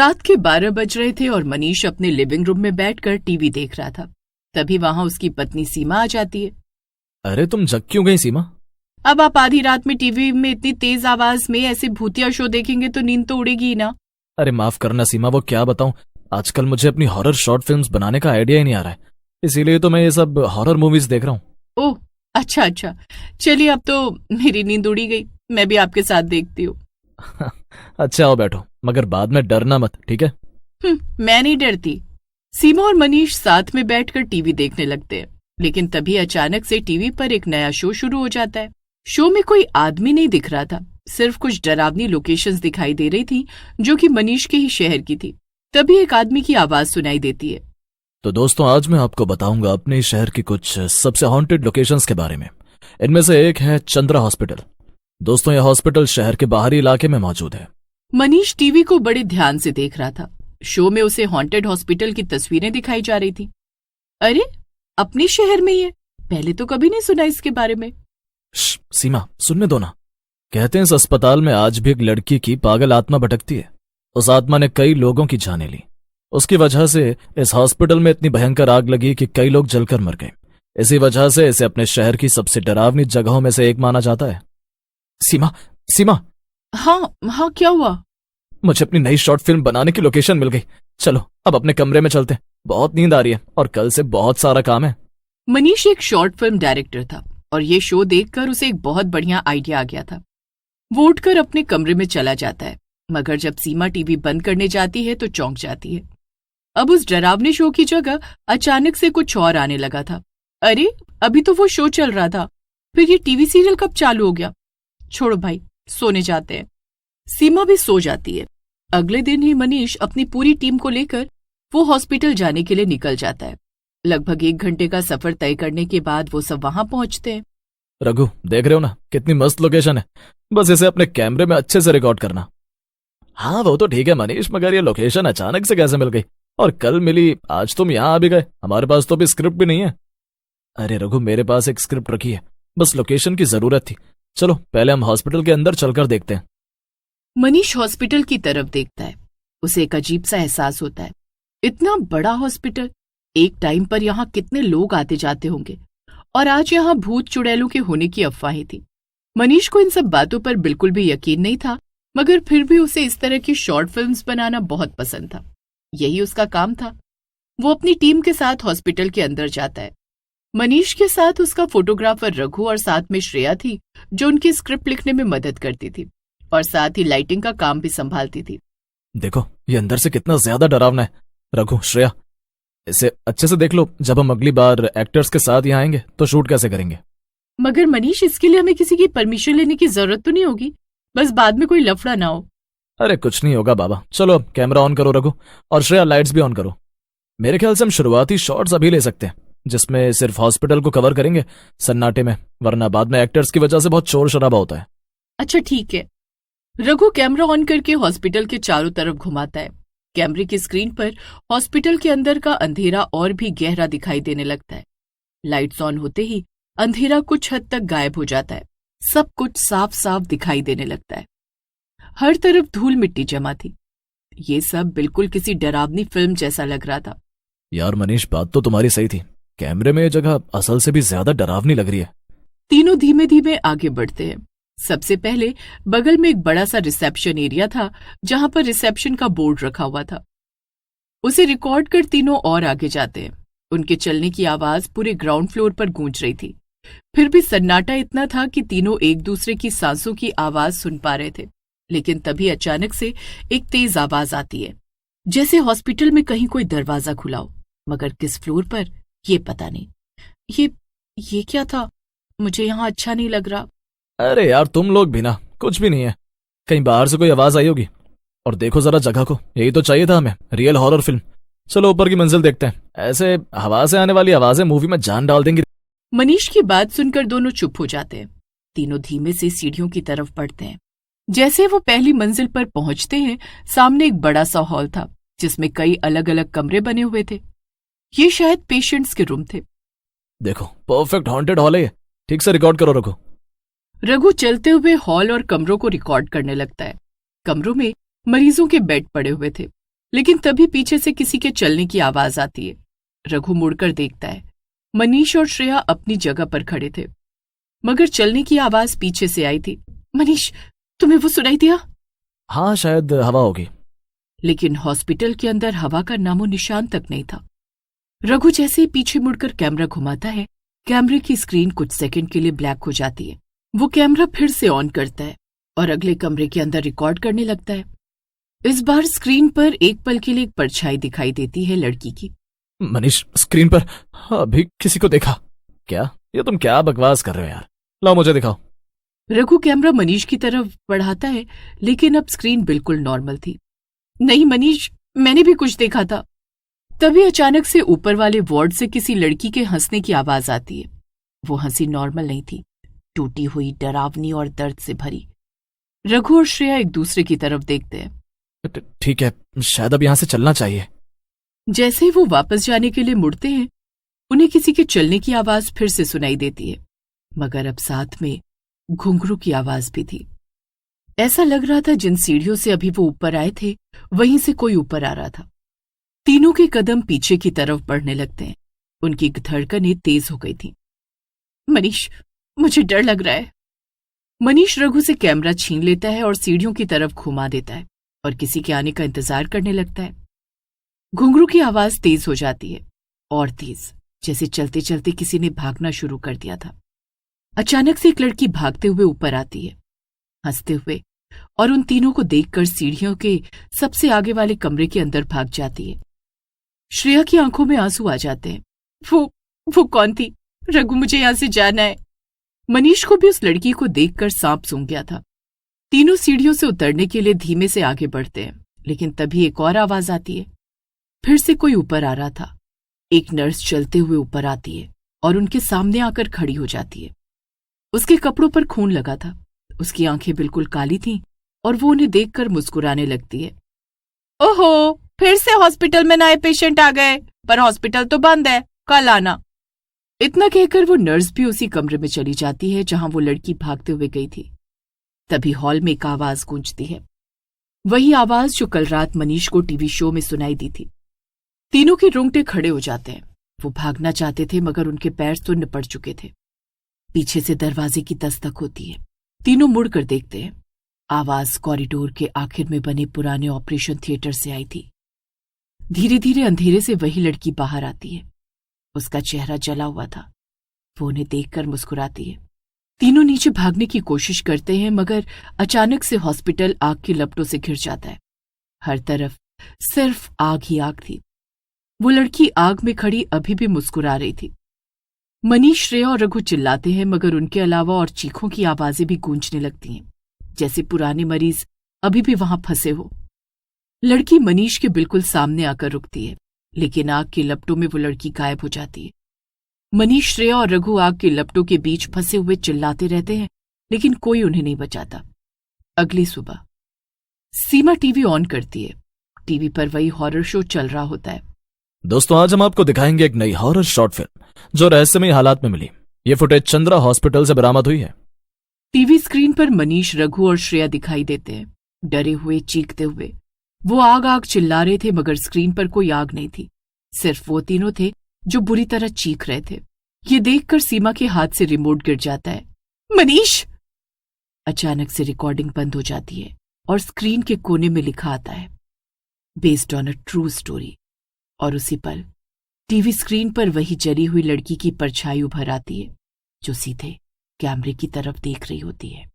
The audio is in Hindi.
रात के 12 बज रहे थे और मनीष अपने लिविंग रूम में बैठकर टीवी देख रहा था। तभी वहां उसकी पत्नी सीमा आ जाती है। अरे तुम जग क्यों गई सीमा? अब आप आधी रात में टीवी में इतनी तेज आवाज में ऐसे भूतिया शो देखेंगे तो नींद तो उड़ेगी ही ना। अरे माफ करना सीमा, वो क्या बताऊं, आजकल मुझे अपनी हॉरर शॉर्ट फिल्म्स बनाने का आइडिया ही नहीं आ रहा है, इसीलिए तो मैं ये सब हॉरर मूवीज देख रहा हूँ। ओह अच्छा, चलिए अब तो मेरी नींद उड़ी गई, मैं भी आपके साथ देखती हूँ। अच्छा आओ बैठो, मगर बाद में डरना मत, ठीक है? मैं नहीं डरती। सीमा और मनीष साथ में बैठकर टीवी देखने लगते हैं, लेकिन तभी अचानक से टीवी पर एक नया शो शुरू हो जाता है। शो में कोई आदमी नहीं दिख रहा था, सिर्फ कुछ डरावनी लोकेशंस दिखाई दे रही थी जो कि मनीष के ही शहर की थी। तभी एक आदमी की आवाज सुनाई देती है। तो दोस्तों, आज मैं आपको बताऊंगा अपने शहर की कुछ सबसे हॉन्टेड लोकेशंस के बारे में। इनमें से एक है चंद्रा हॉस्पिटल। दोस्तों, यह हॉस्पिटल शहर के बाहरी इलाके में मौजूद है। मनीष टीवी को बड़े ध्यान से देख रहा था। शो में उसे हॉन्टेड हॉस्पिटल की तस्वीरें दिखाई जा रही थी। अरे अपने शहर में ही है, पहले तो कभी नहीं सुना इसके बारे में। सीमा सुनने दो ना। कहते हैं इस अस्पताल में आज भी एक लड़की की पागल आत्मा भटकती है। उस आत्मा ने कई लोगों की जानें ली। उसकी वजह से इस हॉस्पिटल में इतनी भयंकर आग लगी कि कई लोग जलकर मर गए। इसी वजह से इसे अपने शहर की सबसे डरावनी जगहों में से एक माना जाता है। सीमा। हाँ क्या हुआ? मुझे अपनी नई शॉर्ट फिल्म बनाने की लोकेशन मिल गई। चलो अब अपने कमरे में चलते हैं, बहुत नींद आ रही है और कल से बहुत सारा काम है। मनीष एक शॉर्ट फिल्म डायरेक्टर था और ये शो देखकर उसे एक बहुत बढ़िया आइडिया आ गया था। वो उठकर अपने कमरे में चला जाता है, मगर जब सीमा टीवी बंद करने जाती है तो चौंक जाती है। अब उस डरावने शो की जगह अचानक से कुछ और आने लगा था। अरे अभी तो वो शो चल रहा था, फिर ये टीवी सीरियल कब चालू हो गया? छोड़ो भाई, सोने जाते हैं। सीमा भी सो जाती है। अगले दिन ही मनीष अपनी पूरी टीम को लेकर वो हॉस्पिटल जाने के लिए निकल जाता है। लगभग 1 घंटे का सफर तय करने के बाद वो सब वहां पहुंचते हैं। रघु, देख रहे हो ना कितनी मस्त लोकेशन है, बस इसे अपने कैमरे में अच्छे से रिकॉर्ड करना। हाँ वो तो ठीक है मनीष, मगर ये लोकेशन अचानक से कैसे मिल गई और कल मिली, आज तुम यहाँ आ भी गए। हमारे पास तो अभी स्क्रिप्ट भी नहीं है। अरे रघु, मेरे पास एक स्क्रिप्ट रखी है, बस लोकेशन की जरूरत थी। चलो पहले हम हॉस्पिटल के अंदर चलकर देखते हैं। मनीष हॉस्पिटल की तरफ देखता है। उसे एक अजीब सा एहसास होता है। इतना बड़ा हॉस्पिटल, एक टाइम पर यहाँ कितने लोग आते जाते होंगे, और आज यहाँ भूत चुड़ैलों के होने की अफवाहें थी। मनीष को इन सब बातों पर बिल्कुल भी यकीन नहीं था, मगर फिर भी उसे इस तरह की शॉर्ट फिल्म्स बनाना बहुत पसंद था। यही उसका काम था। वो अपनी टीम के साथ हॉस्पिटल के अंदर जाता है। मनीष के साथ उसका फोटोग्राफर रघु और साथ में श्रेया थी, जो उनकी स्क्रिप्ट लिखने में मदद करती थी और साथ ही लाइटिंग का काम भी संभालती थी। देखो ये अंदर से कितना ज्यादा डरावना है। रघु, श्रेया, इसे अच्छे से देख लो। जब हम अगली बार एक्टर्स के साथ यहाँ आएंगे तो शूट कैसे करेंगे? मगर मनीष, इसके लिए हमें किसी की परमिशन लेने की जरूरत तो नहीं होगी? बस बाद में कोई लफड़ा ना हो। अरे कुछ नहीं होगा बाबा। चलो अब कैमरा ऑन करो रघु, और श्रेया लाइट्स भी ऑन करो। मेरे ख्याल से हम शुरुआती शॉट्स अभी ले सकते हैं, जिसमें सिर्फ हॉस्पिटल को कवर करेंगे सन्नाटे में, वरना बाद में एक्टर्स की वजह से बहुत शोर शराबा होता है। अच्छा ठीक है। रघु कैमरा ऑन करके हॉस्पिटल के चारों तरफ घुमाता है। कैमरे की स्क्रीन पर हॉस्पिटल के अंदर का अंधेरा और भी गहरा दिखाई देने लगता है। लाइट्स ऑन होते ही अंधेरा कुछ हद तक गायब हो जाता है। सब कुछ साफ साफ दिखाई देने लगता है। हर तरफ धूल मिट्टी जमा थी। ये सब बिल्कुल किसी डरावनी फिल्म जैसा लग रहा था। यार मनीष, बात तो तुम्हारी सही थी, कैमरे में ये जगह असल से भी ज्यादा डरावनी लग रही है। तीनों धीमे धीमे आगे बढ़ते हैं। सबसे पहले बगल में एक बड़ा सा रिसेप्शन एरिया था, जहां पर रिसेप्शन का बोर्ड रखा हुआ था। उसे रिकॉर्ड कर तीनों और आगे जाते हैं। उनके चलने की आवाज पूरे ग्राउंड फ्लोर पर गूंज रही थी। फिर भी सन्नाटा इतना था कि तीनों एक दूसरे की सांसों की आवाज सुन पा रहे थे। लेकिन तभी अचानक से एक तेज आवाज आती है, जैसे हॉस्पिटल में कहीं कोई दरवाजा खुला हो, मगर किस फ्लोर पर ये पता नहीं। ये क्या था? मुझे यहाँ अच्छा नहीं लग रहा। अरे यार तुम लोग भी ना, कुछ भी नहीं है, कहीं बाहर से कोई आवाज आई होगी। और देखो जरा जगह को, यही तो चाहिए था हमें, रियल हॉरर फिल्म। चलो ऊपर की मंजिल देखते हैं, ऐसे हवा से आने वाली आवाजें मूवी में जान डाल देंगी। मनीष की बात सुनकर दोनों चुप हो जाते हैं। तीनों धीमे से सीढ़ियों की तरफ बढ़ते हैं। जैसे वो पहली मंजिल पर पहुंचते हैं, सामने एक बड़ा सा हॉल था, जिसमें कई अलग अलग कमरे बने हुए थे। ये शायद पेशेंट्स के रूम थे। देखो परफेक्ट हॉन्टेड हॉल है, ठीक से रिकॉर्ड करो रघु। रघु चलते हुए हॉल और कमरों को रिकॉर्ड करने लगता है। कमरों में मरीजों के बेड पड़े हुए थे। लेकिन तभी पीछे से किसी के चलने की आवाज आती है। रघु मुड़कर देखता है। मनीष और श्रेया अपनी जगह पर खड़े थे, मगर चलने की आवाज पीछे से आई थी। मनीष, तुम्हें वो सुनाई दिया? हाँ, शायद हवा होगी। लेकिन हॉस्पिटल के अंदर हवा का नामो निशान तक नहीं था। रघु जैसे ही पीछे मुड़कर कैमरा घुमाता है, कैमरे की स्क्रीन कुछ सेकंड के लिए ब्लैक हो जाती है। वो कैमरा फिर से ऑन करता है और अगले कमरे के अंदर रिकॉर्ड करने लगता है। इस बार स्क्रीन पर एक पल के लिए एक परछाई दिखाई देती है लड़की की। मनीष, स्क्रीन पर अभी किसी को देखा क्या? ये तुम क्या बकवास कर रहे हो यार, लाओ मुझे दिखाओ। रघु कैमरा मनीष की तरफ बढ़ाता है, लेकिन अब स्क्रीन बिल्कुल नॉर्मल थी। नहीं मनीष, मैंने भी कुछ देखा था। तभी अचानक से ऊपर वाले वार्ड से किसी लड़की के हंसने की आवाज आती है। वो हंसी नॉर्मल नहीं थी, टूटी हुई, डरावनी और दर्द से भरी। रघु और श्रेया एक दूसरे की तरफ देखते हैं। ठीक है, शायद अब यहां से चलना चाहिए। जैसे ही वो वापस जाने के लिए मुड़ते हैं, उन्हें किसी के चलने की आवाज फिर से सुनाई देती है, मगर अब साथ में घुंघरू की आवाज भी थी। ऐसा लग रहा था जिन सीढ़ियों से अभी वो ऊपर आए थे, वहीं से कोई ऊपर आ रहा था। तीनों के कदम पीछे की तरफ बढ़ने लगते हैं। उनकी धड़कनें तेज हो गई थी। मनीष, मुझे डर लग रहा है। मनीष रघु से कैमरा छीन लेता है और सीढ़ियों की तरफ घुमा देता है और किसी के आने का इंतजार करने लगता है। घुंघरू की आवाज तेज हो जाती है, और तेज, जैसे चलते चलते किसी ने भागना शुरू कर दिया था। अचानक से एक लड़की भागते हुए ऊपर आती है, हंसते हुए, और उन तीनों को देखकर सीढ़ियों के सबसे आगे वाले कमरे के अंदर भाग जाती है। श्रेया की आंखों में आंसू आ जाते हैं। वो कौन थी? रघु, मुझे यहां से जाना है। मनीष को भी उस लड़की को देखकर सांप सूंघ गया था। तीनों सीढ़ियों से उतरने के लिए धीमे से आगे बढ़ते हैं, लेकिन तभी एक और आवाज आती है। फिर से कोई ऊपर आ रहा था। एक नर्स चलते हुए ऊपर आती है और उनके सामने आकर खड़ी हो जाती है। उसके कपड़ों पर खून लगा था, उसकी आंखें बिल्कुल काली थीं और वो उन्हें देखकर मुस्कुराने लगती है। ओहो, फिर से हॉस्पिटल में नए पेशेंट आ गए, पर हॉस्पिटल तो बंद है, कल आना। इतना कहकर वो नर्स भी उसी कमरे में चली जाती है जहां वो लड़की भागते हुए गई थी। तभी हॉल में एक आवाज गूंजती है, वही आवाज जो कल रात मनीष को टीवी शो में सुनाई दी थी। तीनों के रोंगटे खड़े हो जाते हैं। वो भागना चाहते थे, मगर उनके पैर सुन्न पड़ चुके थे। पीछे से दरवाजे की दस्तक होती है। तीनों मुड़कर देखते हैं। आवाज कॉरिडोर के आखिर में बने पुराने ऑपरेशन थिएटर से आई थी। धीरे धीरे अंधेरे से वही लड़की बाहर आती है। उसका चेहरा जला हुआ था। वो उन्हें देखकर मुस्कुराती है। तीनों नीचे भागने की कोशिश करते हैं, मगर अचानक से हॉस्पिटल आग की लपटों से घिर जाता है। हर तरफ सिर्फ आग ही आग थी। वो लड़की आग में खड़ी अभी भी मुस्कुरा रही थी। मनीष, श्रेया और रघु चिल्लाते हैं, मगर उनके अलावा और चीखों की आवाजें भी गूंजने लगती हैं, जैसे पुराने मरीज अभी भी वहां फंसे हो। लड़की मनीष के बिल्कुल सामने आकर रुकती है, लेकिन आग की लपटों में वो लड़की गायब हो जाती है। मनीष, श्रेया और रघु आग की लपटों के बीच फंसे हुए चिल्लाते रहते हैं, लेकिन कोई उन्हें नहीं बचाता। अगली सुबह सीमा टीवी ऑन करती है। टीवी पर वही हॉरर शो चल रहा होता है। दोस्तों, आज हम आपको दिखाएंगे एक नई हॉरर शॉर्ट फिल्म जो रहस्यमय हालात में मिली। ये फुटेज चंद्रा हॉस्पिटल से बरामद हुई है। टीवी स्क्रीन पर मनीष, रघु और श्रेया दिखाई देते हैं, डरे हुए, चीखते हुए। वो आग आग चिल्ला रहे थे, मगर स्क्रीन पर कोई आग नहीं थी। सिर्फ वो तीनों थे जो बुरी तरह चीख रहे थे। ये देखकर सीमा के हाथ से रिमोट गिर जाता है। मनीष! अचानक से रिकॉर्डिंग बंद हो जाती है और स्क्रीन के कोने में लिखा आता है, based on a true story. और उसी पल टीवी स्क्रीन पर वही जली हुई लड़की की परछाई उभर आती है, जो सीधे कैमरे की तरफ देख रही होती है।